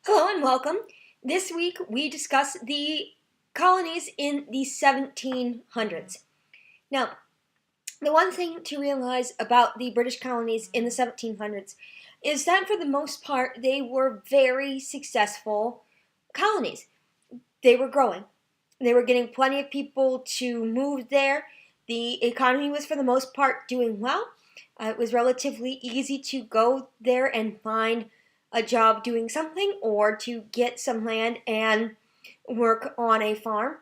Hello and welcome. This week we discuss the colonies in the 1700s. Now, the one thing to realize about the British colonies in the 1700s is that for the most part they were very successful colonies. They were growing. They were getting plenty of people to move there. The economy was for the most part doing well. It was relatively easy to go there and find a job doing something or to get some land and work on a farm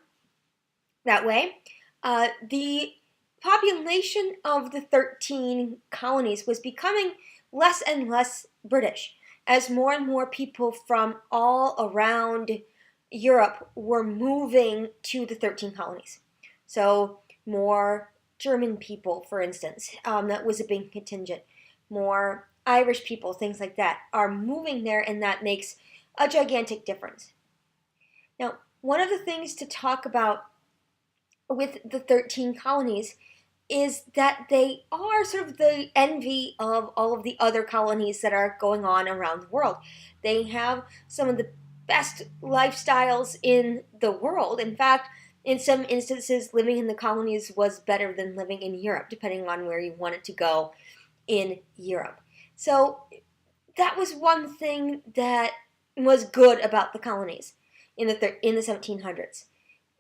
that way. The population of the 13 colonies was becoming less and less British as more and more people from all around Europe were moving to the 13 colonies. So, more German people, for instance, that was a big contingent. More Irish people, things like that, are moving there, and that makes a gigantic difference. Now, one of the things to talk about with the 13 colonies is that they are sort of the envy of all of the other colonies that are going on around the world. They have some of the best lifestyles in the world. In fact, in some instances, living in the colonies was better than living in Europe, depending on where you wanted to go in Europe. So that was one thing that was good about the colonies in the 1700s.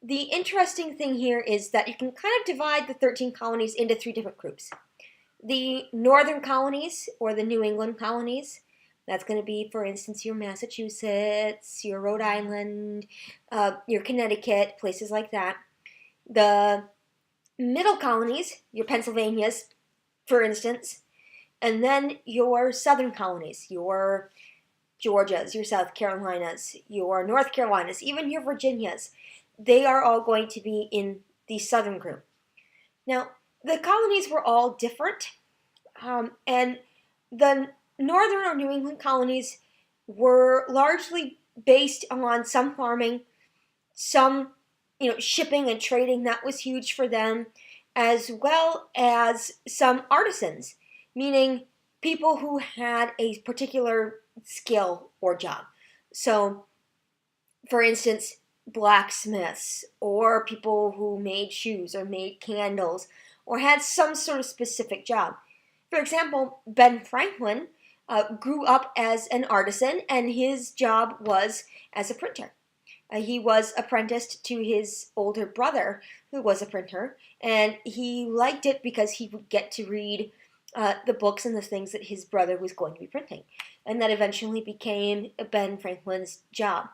The interesting thing here is that you can kind of divide the 13 colonies into three different groups. The northern colonies, or the New England colonies, that's going to be, for instance, your Massachusetts, your Rhode Island, your Connecticut, places like that. The middle colonies, your Pennsylvanias, for instance, and then your southern colonies, your Georgias, your South Carolinas, your North Carolinas, even your Virginias. They are all going to be in the southern group. Now, the colonies were all different, and the northern or New England colonies were largely based on some farming, some shipping and trading. That was huge for them, as well as some artisans, meaning people who had a particular skill or job. So, for instance, blacksmiths or people who made shoes or made candles or had some sort of specific job. For example, Ben Franklin grew up as an artisan, and his job was as a printer. He was apprenticed to his older brother, who was a printer, and he liked it because he would get to read the books and the things that his brother was going to be printing. And that eventually became Ben Franklin's job.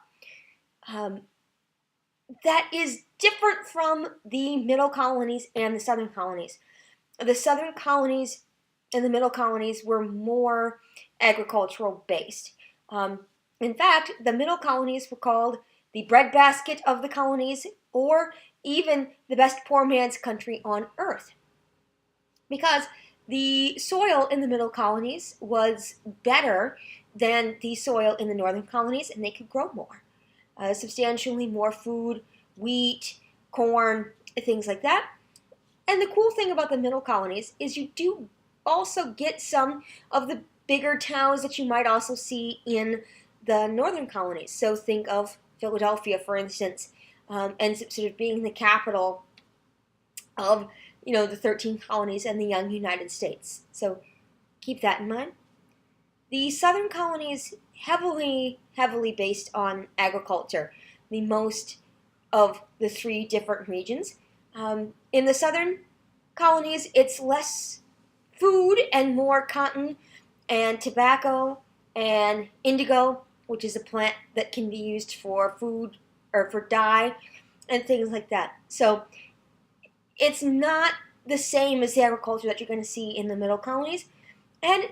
That is different from the middle colonies and the southern colonies. The southern colonies and the middle colonies were more agricultural based. In fact, the middle colonies were called the breadbasket of the colonies, or even the best poor man's country on earth. Because the soil in the middle colonies was better than the soil in the northern colonies, and they could grow more. Substantially more food, wheat, corn, things like that. And the cool thing about the middle colonies is you do also get some of the bigger towns that you might also see in the northern colonies. So think of Philadelphia, for instance, and sort of being the capital of the 13 colonies and the young United States. So keep that in mind. The southern colonies heavily based on agriculture, the most of the three different regions. In the southern colonies, it's less food and more cotton and tobacco and indigo, which is a plant that can be used for food or for dye and things like that. So it's not the same as the agriculture that you're going to see in the middle colonies. And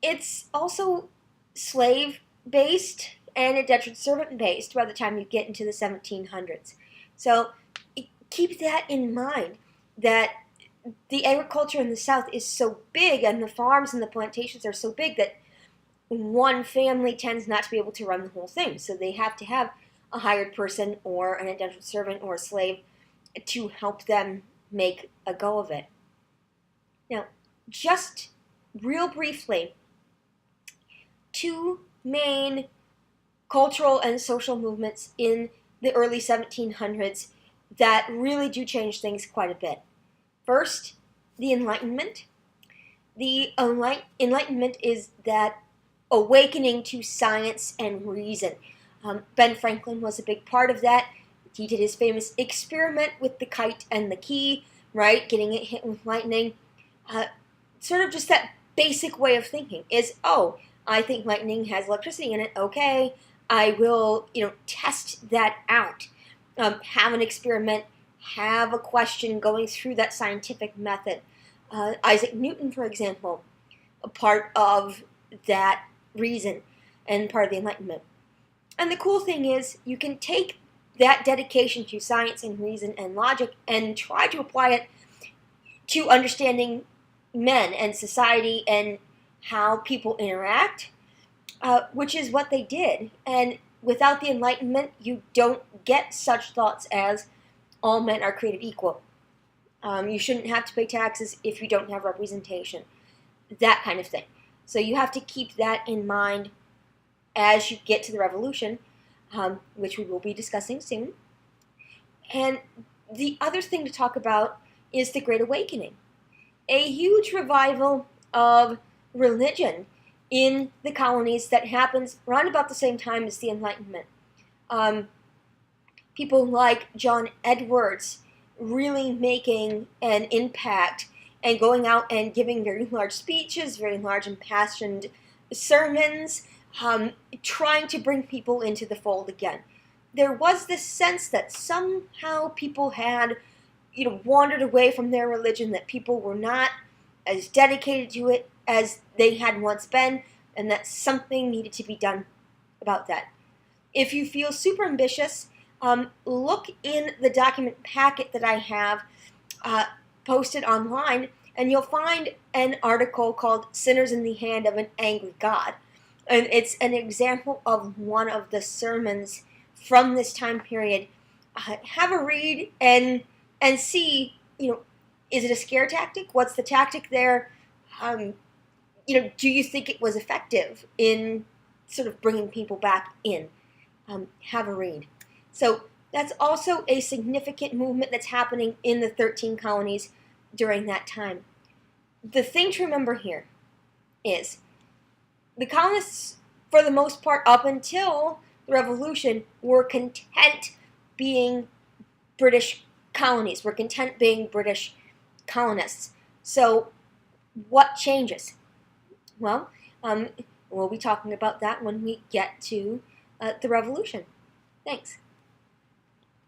it's also slave-based and indentured servant-based by the time you get into the 1700s. So keep that in mind, that the agriculture in the South is so big and the farms and the plantations are so big that one family tends not to be able to run the whole thing. So they have to have a hired person or an indentured servant or a slave to help them make a go of it. Now, just real briefly, two main cultural and social movements in the early 1700s that really do change things quite a bit. First, the Enlightenment. The Enlightenment is that awakening to science and reason. Ben Franklin was a big part of that. He did his famous experiment with the kite and the key, right? Getting it hit with lightning. Sort of just that basic way of thinking is, oh, I think lightning has electricity in it. Okay, I will, test that out. Have an experiment, have a question going through that scientific method. Isaac Newton, for example, a part of that reason and part of the Enlightenment. And the cool thing is, you can take that dedication to science and reason and logic and try to apply it to understanding men and society and how people interact, which is what they did. And without the Enlightenment, you don't get such thoughts as all men are created equal. You shouldn't have to pay taxes if you don't have representation. That kind of thing. So you have to keep that in mind as you get to the Revolution, which we will be discussing soon. And the other thing to talk about is the Great Awakening, a huge revival of religion in the colonies that happens around about the same time as the Enlightenment. People like John Edwards really making an impact and going out and giving very large speeches, very large impassioned sermons, trying to bring people into the fold again. There was this sense that somehow people had, wandered away from their religion, that people were not as dedicated to it as they had once been, and that something needed to be done about that. If you feel super ambitious, look in the document packet that I have posted online, and you'll find an article called Sinners in the Hand of an Angry God. And it's an example of one of the sermons from this time period. Have a read and see, is it a scare tactic? What's the tactic there? Do you think it was effective in sort of bringing people back in? Have a read. So that's also a significant movement that's happening in the 13 colonies during that time. The thing to remember here is the colonists, for the most part, up until the Revolution, were content being British colonies, were content being British colonists. So what changes? Well, we'll be talking about that when we get to the Revolution. Thanks.